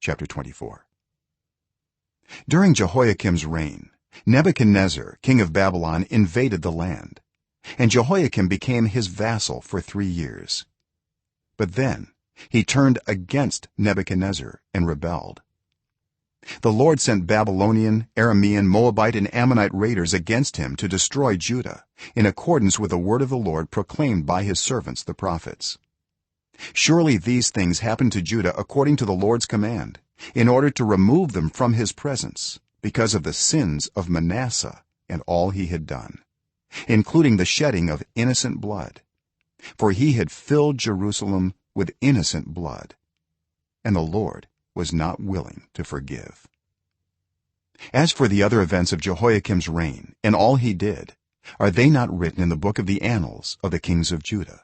chapter 24. During Jehoiakim's reign, Nebuchadnezzar king of Babylon invaded the land, and Jehoiakim became his vassal for 3 years. But then he turned against Nebuchadnezzar and rebelled. The Lord sent Babylonian, Aramean, Moabite and Ammonite raiders against him to destroy Judah, in accordance with the word of the Lord proclaimed by his servants the prophets. Surely these things happened to Judah according to the Lord's command, in order to remove them from his presence, because of the sins of Manasseh and all he had done, including the shedding of innocent blood, for he had filled Jerusalem with innocent blood, and the Lord was not willing to forgive. As for the other events of Jehoiakim's reign and all he did, are they not written in the book of the annals of the kings of Judah?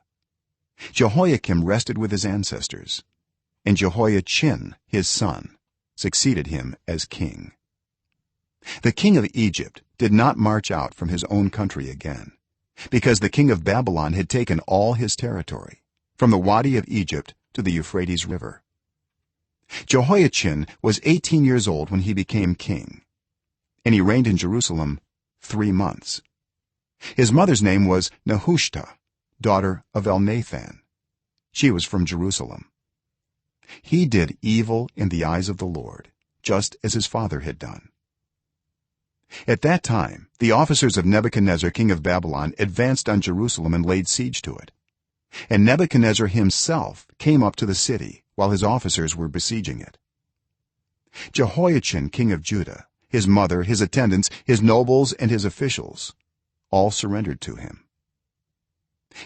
Jehoiakim rested with his ancestors, and Jehoiachin his son succeeded him as king. The king of Egypt did not march out from his own country again, because the king of Babylon had taken all his territory, from the wadi of Egypt to the Euphrates river. Jehoiachin was 18 years old when he became king, and he reigned in Jerusalem 3 months. His mother's name was Nehushta, daughter of Elnathan. She was from Jerusalem. He did evil in the eyes of the Lord, just as his father had done. At that time the officers of Nebuchadnezzar king of Babylon advanced on Jerusalem and laid siege to it, and Nebuchadnezzar himself came up to the city while his officers were besieging it. Jehoiachin king of Judah, his mother, his attendants, his nobles and his officials all surrendered to him.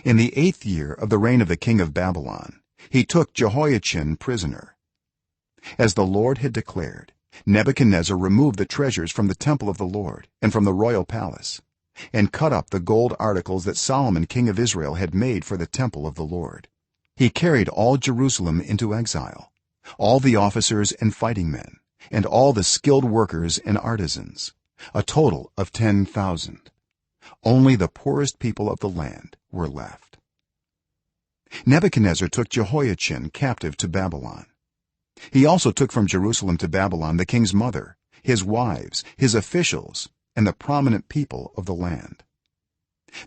In the 8th year of the reign of the king of Babylon, he took Jehoiachin prisoner. As the Lord had declared, Nebuchadnezzar removed the treasures from the temple of the Lord and from the royal palace, and cut up the gold articles that Solomon king of Israel had made for the temple of the Lord. He carried all Jerusalem into exile, all the officers and fighting men, and all the skilled workers and artisans, a total of 10,000. Only the poorest people of the land were left. Nebuchadnezzar took Jehoiachin captive to Babylon. He also took from Jerusalem to Babylon the king's mother, his wives, his officials, and the prominent people of the land.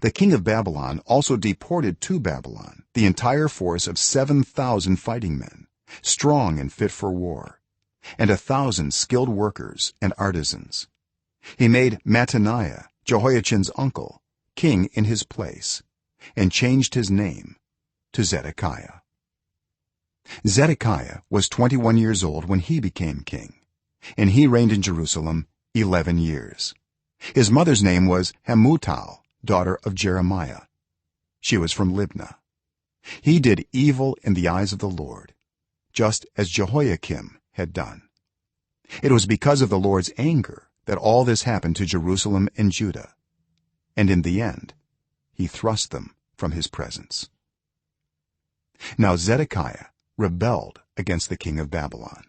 The king of Babylon also deported to Babylon the entire force of 7,000 fighting men, strong and fit for war, and 1,000 skilled workers and artisans. He made Mattaniah, Jehoiachin's uncle, king in his place, and changed his name to Zedekiah. Zedekiah was 21 years old when he became king, and he reigned in Jerusalem 11 years. His mother's name was Hamutal, daughter of Jeremiah. She was from Libnah. He did evil in the eyes of the Lord, just as Jehoiakim had done. It was because of the Lord's anger that all this happened to Jerusalem and Judah, and in the end he thrust them from his presence. Now Zedekiah rebelled against the king of Babylon.